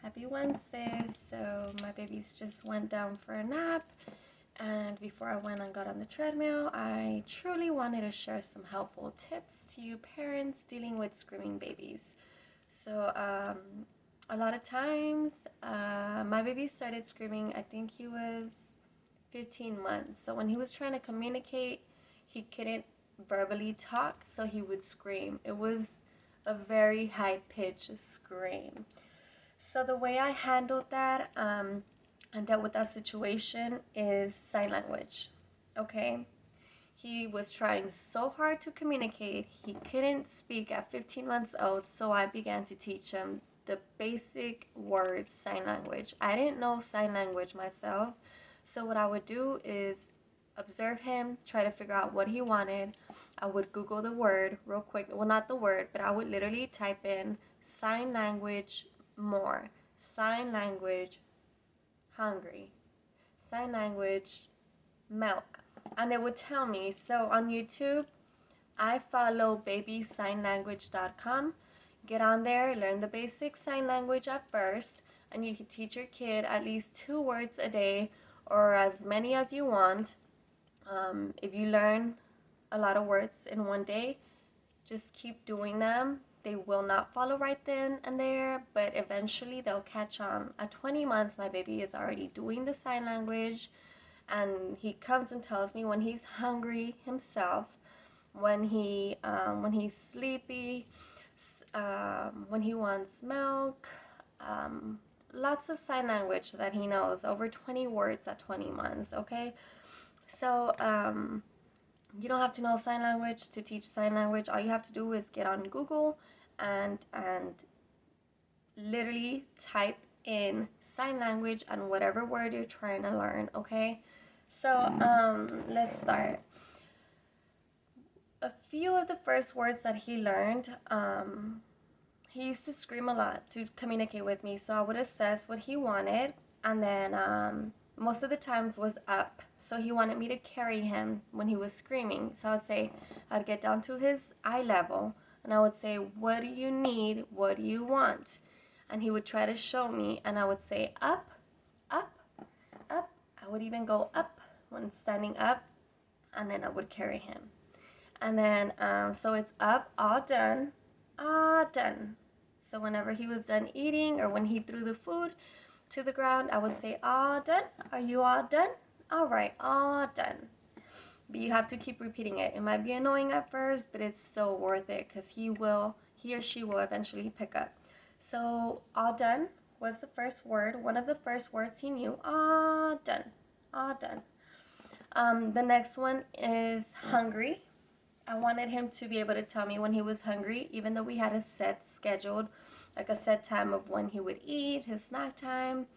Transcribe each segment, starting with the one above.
Happy Wednesday. So my babies just went down for a nap, and before I went and got on the treadmill, I truly wanted to share some helpful tips to you parents dealing with screaming babies. So a lot of times my baby started screaming. I think he was 15 months. So when he was trying to communicate, he couldn't verbally talk, so he would scream. It was a very high pitched scream. So the way I handled that and dealt with that situation is sign language. Okay? He was trying so hard to communicate. He couldn't speak at 15 months old, so I began to teach him the basic words sign language. I didn't know sign language myself, so what I would do is observe him, try to figure out what he wanted. I would Google the word real quick. Well, not the word, but I would literally type in sign language more, sign language hungry, sign language milk, and it would tell me. So on YouTube, I follow babysignlanguage.com. Get on there, learn the basic sign language at first, and you can teach your kid at least 2 words a day or as many as you want. If you learn a lot of words in one day, just keep doing them. They will not follow right then and there, but eventually they'll catch on. At 20 months, my baby is already doing the sign language, and he comes and tells me when he's hungry himself, when he's sleepy, when he wants milk. Lots of sign language that he knows, over 20 words at 20 months. Okay, so you don't have to know sign language to teach sign language. All you have to do is get on Google and literally type in sign language and whatever word you're trying to learn. Okay, so let's start. A few of the first words that he learned, he used to scream a lot to communicate with me, so I would assess what he wanted, and then most of the times was up. So he wanted me to carry him when he was screaming. So I'd get down to his eye level, and I would say, what do you need? What do you want? And he would try to show me, and I would say, up, up, up. I would even go up when standing up, and then I would carry him. And then, so it's up, all done, done. So whenever he was done eating or when he threw the food to the ground, I would say, all done. Are you all done? All right, all done. But you have to keep repeating it. It might be annoying at first, but it's so worth it because he or she will eventually pick up. So all done was the first word. One of the first words he knew. All done, all done. The next one is hungry. I wanted him to be able to tell me when he was hungry, even though we had a set scheduled, like a set time of when he would eat, his snack time,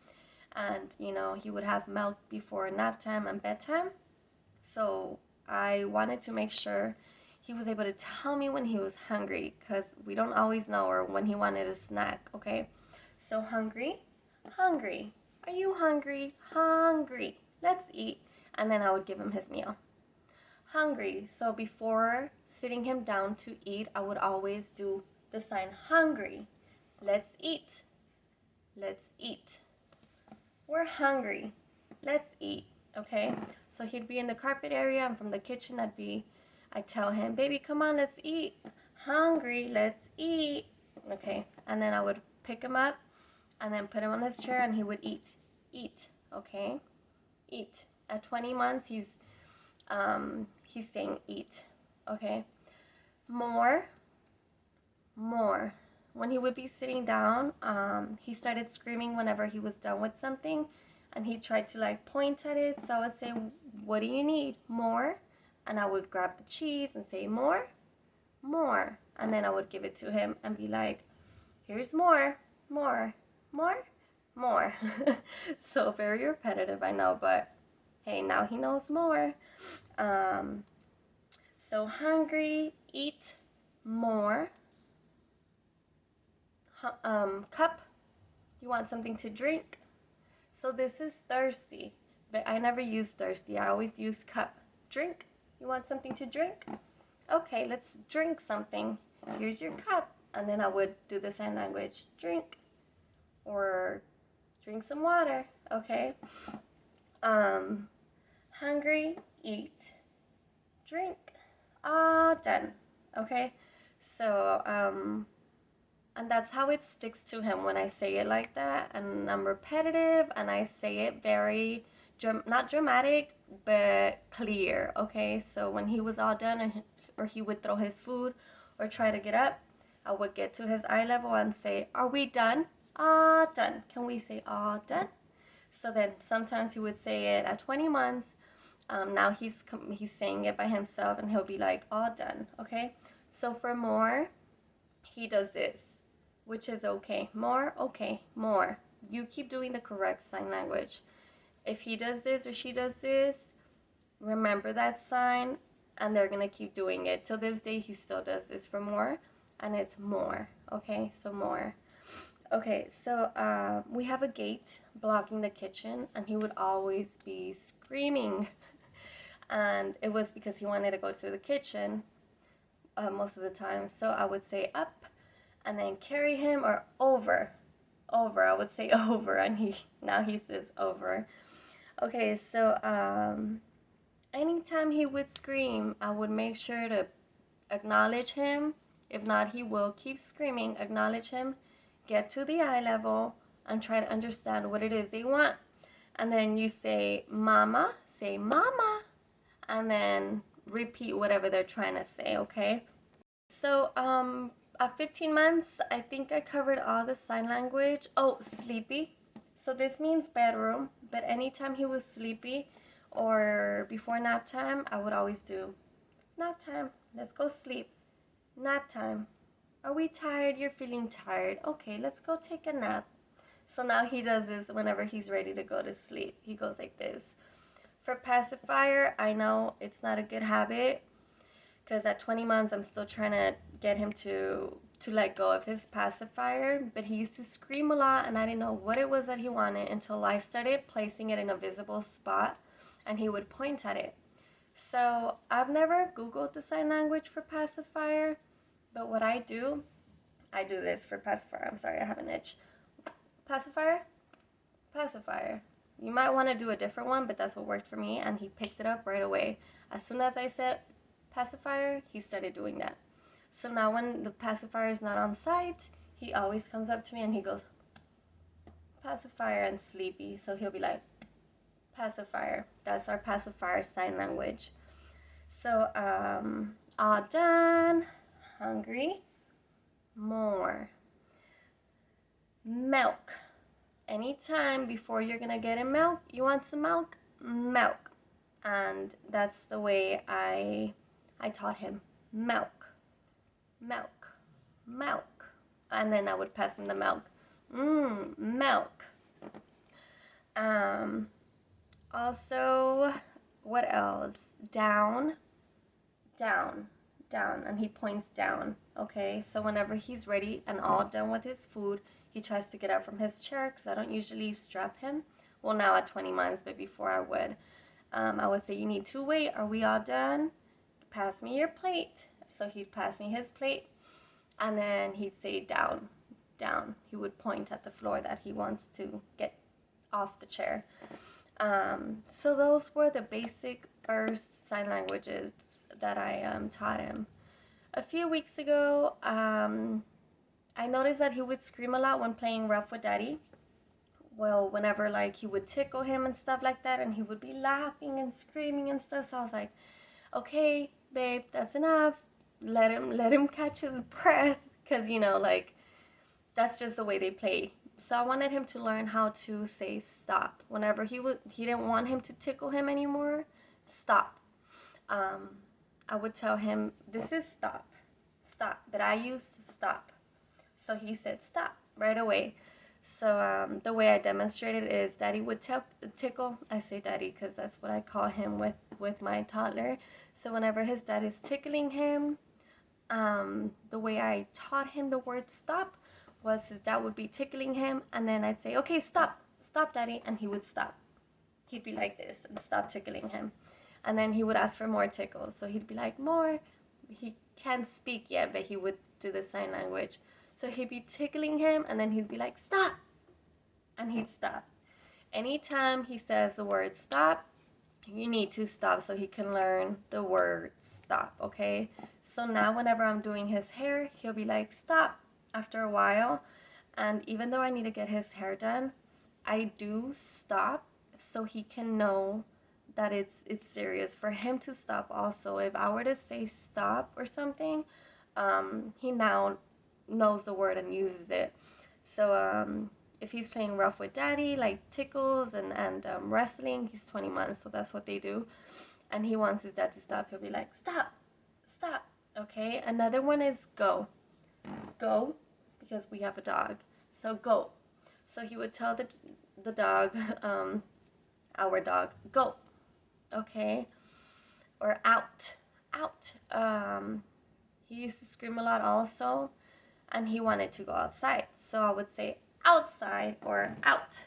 and he would have milk before nap time and bedtime. So I wanted to make sure he was able to tell me when he was hungry, because we don't always know, or when he wanted a snack. Okay, so hungry, hungry. Are you hungry? Hungry. Let's eat. And then I would give him his meal. Hungry. So before sitting him down to eat, I would always do the sign hungry. Let's eat. Let's eat. We're hungry. Let's eat. Okay, so he'd be in the carpet area, and from the kitchen I'd tell him, baby, come on, let's eat. Hungry, let's eat. Okay, and then I would pick him up and then put him on his chair, and he would eat. Okay, eat. At 20 months, he's saying eat. Okay, more. When he would be sitting down, he started screaming whenever he was done with something, and he tried to point at it. So I would say, what do you need? More. And I would grab the cheese and say, more. And then I would give it to him and be like, here's more. So very repetitive, I know, but hey, now he knows more. So hungry, eat, more. Cup, you want something to drink. So this is thirsty, but I never use thirsty. I always use cup. Drink, you want something to drink? Okay, let's drink something. Here's your cup. And then I would do the sign language, drink, or drink some water, okay? Hungry, eat, drink. Done, okay? So, and that's how it sticks to him when I say it like that. And I'm repetitive and I say it very, not dramatic, but clear, okay? So when he was all done or he would throw his food or try to get up, I would get to his eye level and say, are we done? Done. Can we say, done? So then sometimes he would say it at 20 months. Now he's saying it by himself and he'll be like, all done, okay? So for more, he does this, which is okay. More, okay, more. You keep doing the correct sign language. If he does this or she does this, remember that sign and they're gonna keep doing it. Till this day, he still does this for more, and it's more, okay? So more. Okay, so we have a gate blocking the kitchen and he would always be screaming. And it was because he wanted to go to the kitchen most of the time. So I would say up and then carry him, or over. I would say over, and now he says over. Okay, so anytime he would scream, I would make sure to acknowledge him. If not, he will keep screaming. Acknowledge him, get to the eye level, and try to understand what it is they want. And then you say mama, and then repeat whatever they're trying to say, okay? So at 15 months, I think I covered all the sign language. Oh, sleepy. So this means bedroom, but anytime he was sleepy or before nap time, I would always do nap time. Let's go sleep. Nap time. Are we tired? You're feeling tired. Okay, let's go take a nap. So now he does this whenever he's ready to go to sleep. He goes like this. For pacifier, I know it's not a good habit because at 20 months, I'm still trying to get him to let go of his pacifier, but he used to scream a lot and I didn't know what it was that he wanted until I started placing it in a visible spot and he would point at it. So I've never Googled the sign language for pacifier, but what I do this for pacifier. I'm sorry, I have an itch. Pacifier. You might want to do a different one, but that's what worked for me, and he picked it up right away. As soon as I said pacifier, he started doing that. So now when the pacifier is not on site, he always comes up to me and he goes, pacifier, and sleepy. So he'll be like, pacifier. That's our pacifier sign language. So, all done, hungry, more. Milk. Anytime before you're gonna get him milk, you want some milk? Milk. And that's the way I taught him. Milk. And then I would pass him the milk. Milk. Also, what else? Down. And he points down, okay? So whenever he's ready and all done with his food, he tries to get up from his chair because I don't usually strap him. Well, now at 20 months, but before I would say, you need to wait. Are we all done? Pass me your plate. So he'd pass me his plate, and then he'd say down. He would point at the floor that he wants to get off the chair. So those were the basic first sign languages that I taught him. A few weeks ago, I noticed that he would scream a lot when playing rough with daddy. Well, whenever like he would tickle him and stuff like that, and he would be laughing and screaming and stuff. So I was like, okay, babe, that's enough. Let him catch his breath, because like that's just the way they play. So I wanted him to learn how to say stop. Whenever he didn't want him to tickle him anymore, stop. I would tell him, this is stop, but I use stop. So he said stop right away. So the way I demonstrated is daddy would tickle. I say daddy because that's what I call him with my toddler. So whenever his dad is tickling him, the way I taught him the word stop was his dad would be tickling him, and then I'd say, okay, stop, daddy, and he would stop. He'd be like this and stop tickling him. And then he would ask for more tickles. So he'd be like, more. He can't speak yet, but he would do the sign language. So he'd be tickling him, and then he'd be like, stop. And he'd stop. Anytime he says the word stop, you need to stop so he can learn the word stop, okay? So now whenever I'm doing his hair, he'll be like, stop, after a while. And even though I need to get his hair done, I do stop so he can know that it's serious. For him to stop also, if I were to say stop or something, he now knows the word and uses it. So if he's playing rough with daddy, like tickles and wrestling, he's 20 months, so that's what they do. And he wants his dad to stop. He'll be like, stop, stop. Okay, another one is go. Go, because we have a dog. So go. So he would tell the dog, our dog, go. Okay, or out, out. He used to scream a lot also, and he wanted to go outside. So I would say outside or out,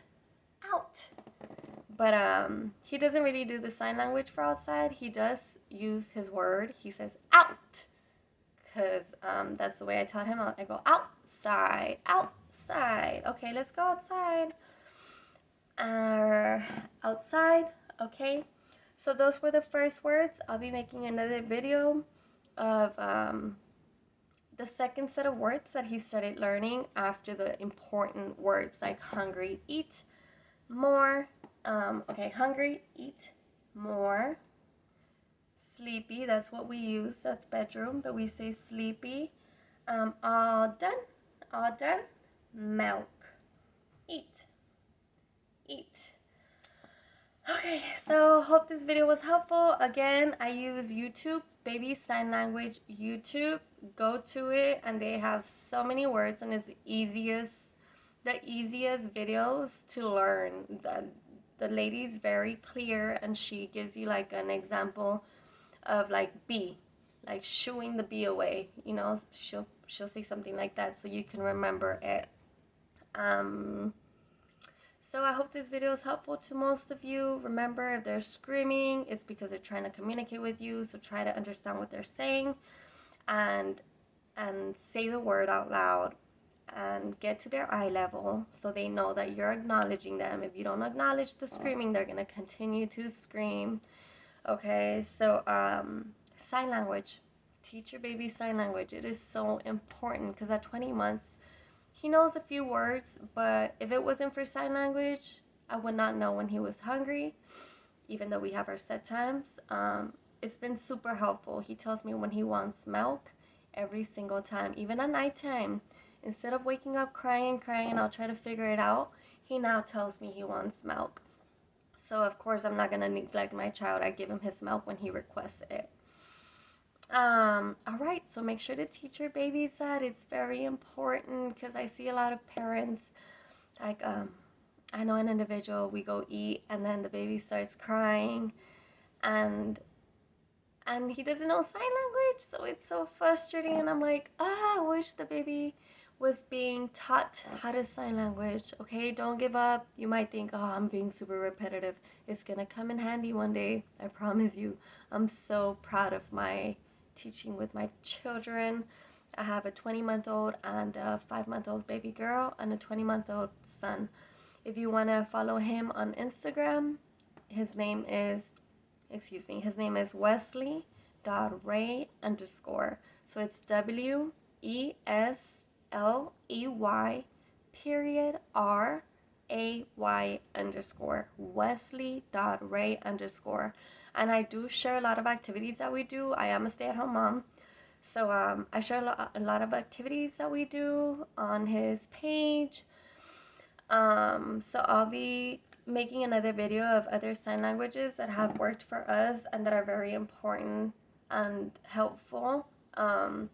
out. But he doesn't really do the sign language for outside. He does use his word. He says out, because that's the way I taught him. I go outside, outside. Okay, let's go outside. Outside, okay. So those were the first words. I'll be making another video of the second set of words that he started learning after the important words like hungry, eat, more. Okay, hungry, eat, more. Sleepy, that's what we use. That's bedroom, but we say sleepy. All done. Milk, eat, eat. Okay, so hope this video was helpful. Again, I use YouTube, Baby Sign Language YouTube. Go to it, and they have so many words, and it's the easiest videos to learn. The lady's very clear, and she gives you like an example of like bee, like shooing the bee away. You know, she'll say something like that, so you can remember it. So I hope this video is helpful to most of you. Remember, if they're screaming, it's because they're trying to communicate with you. So try to understand what they're saying and say the word out loud and get to their eye level so they know that you're acknowledging them. If you don't acknowledge the screaming, they're going to continue to scream. Okay, so sign language. Teach your baby sign language. It is so important because at 20 months, he knows a few words, but if it wasn't for sign language, I would not know when he was hungry, even though we have our set times. It's been super helpful. He tells me when he wants milk every single time, even at nighttime. Instead of waking up crying, and I'll try to figure it out, he now tells me he wants milk. So, of course, I'm not going to neglect my child. I give him his milk when he requests it. All right, so make sure to teach your babies that. It's very important because I see a lot of parents, like, I know an individual, we go eat and then the baby starts crying and he doesn't know sign language, so it's so frustrating, and I'm like, I wish the baby was being taught how to sign language. Okay, don't give up. You might think, I'm being super repetitive. It's gonna come in handy one day, I promise you. I'm so proud of my teaching with my children. I have a 20-month-old and a 5-month-old baby girl and a 20-month-old son. If you want to follow him on Instagram, his name is Wesley.Ray_. So it's WESLEY_RAY_. Wesley.Ray_. And I do share a lot of activities that we do. I am a stay-at-home mom. So I share a lot of activities that we do on his page. So I'll be making another video of other sign languages that have worked for us and that are very important and helpful. What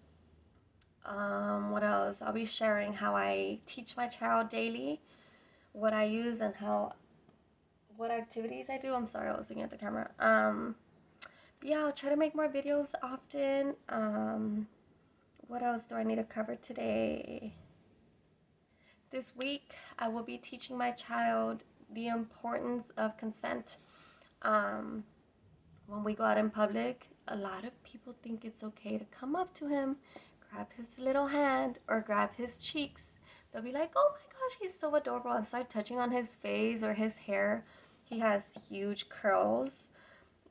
else? I'll be sharing how I teach my child daily, what I use, and what activities I do. I'm sorry, I was looking at the camera. Yeah, I'll try to make more videos often. What else do I need to cover today? This week, I will be teaching my child the importance of consent. When we go out in public, a lot of people think it's okay to come up to him, grab his little hand, or grab his cheeks. they'll be like, oh my gosh, he's so adorable, and start touching on his face or his hair. He has huge curls,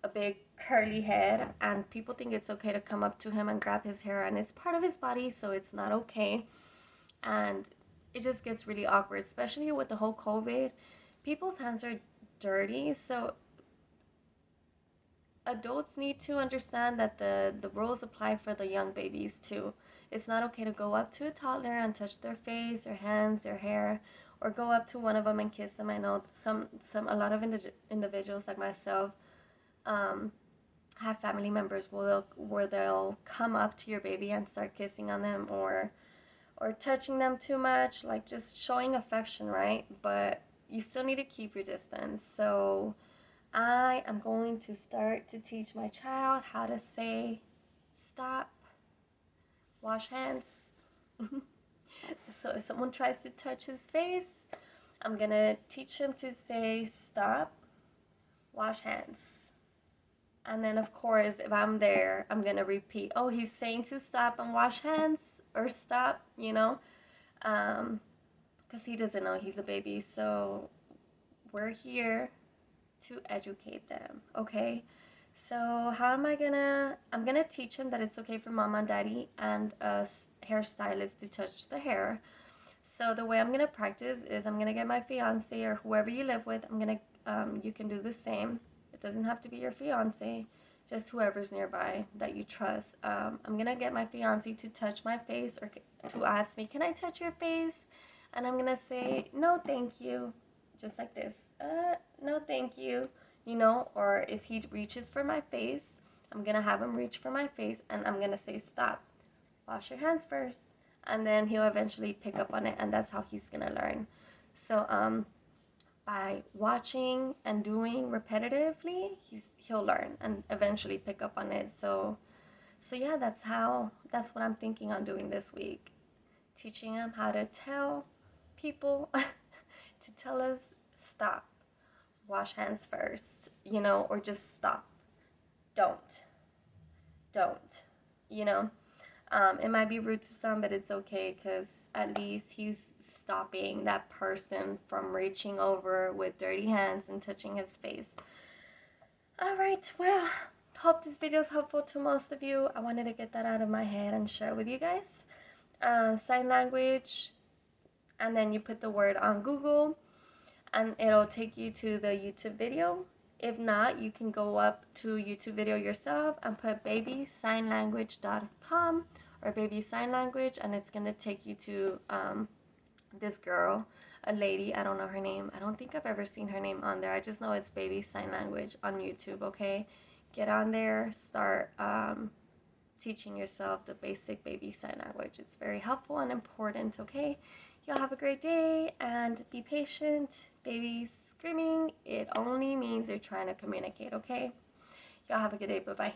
a big curly head, and people think it's okay to come up to him and grab his hair, and it's part of his body, so it's not okay. And it just gets really awkward, especially with the whole COVID. People's hands are dirty, so adults need to understand that the rules apply for the young babies too. It's not okay to go up to a toddler and touch their face, their hands, their hair, or go up to one of them and kiss them. I know a lot of individuals like myself um, have family members where they'll come up to your baby and start kissing on them, or touching them too much, like just showing affection, right? But you still need to keep your distance. So I am going to start to teach my child how to say stop, wash hands. So if someone tries to touch his face, I'm going to teach him to say stop, wash hands. And then, of course, if I'm there, I'm going to repeat, oh, he's saying to stop and wash hands, or stop, because he doesn't know, he's a baby. So we're here to educate them, okay? So how am I gonna, I'm gonna teach him that it's okay for mama and daddy and a hairstylist to touch the hair. So the way I'm gonna practice is I'm gonna get my fiance or whoever you live with, you can do the same. It doesn't have to be your fiance, just whoever's nearby that you trust. I'm gonna get my fiance to touch my face, or to ask me, can I touch your face? And I'm gonna say, no, thank you. Just like this, no thank you, or if he reaches for my face, I'm gonna have him reach for my face, and I'm gonna say stop, wash your hands first, and then he'll eventually pick up on it, and that's how he's gonna learn. So by watching and doing repetitively, he'll learn and eventually pick up on it. So yeah, that's what I'm thinking on doing this week, teaching him how to tell people to tell us stop, wash hands first, or just stop, don't, you know. It might be rude to some, but it's okay, because at least he's stopping that person from reaching over with dirty hands and touching his face. All right, well, hope this video is helpful to most of you. I wanted to get that out of my head and share with you guys. Sign language, and then you put the word on Google, and it'll take you to the YouTube video. If not, you can go up to YouTube video yourself and put babysignlanguage.com or baby sign language, and it's gonna take you to this girl, a lady, I don't know her name. I don't think I've ever seen her name on there. I just know it's baby sign language on YouTube, okay? Get on there, start teaching yourself the basic baby sign language. It's very helpful and important, okay? Y'all have a great day and be patient. Babies screaming, it only means they're trying to communicate, okay? Y'all have a good day. Bye-bye.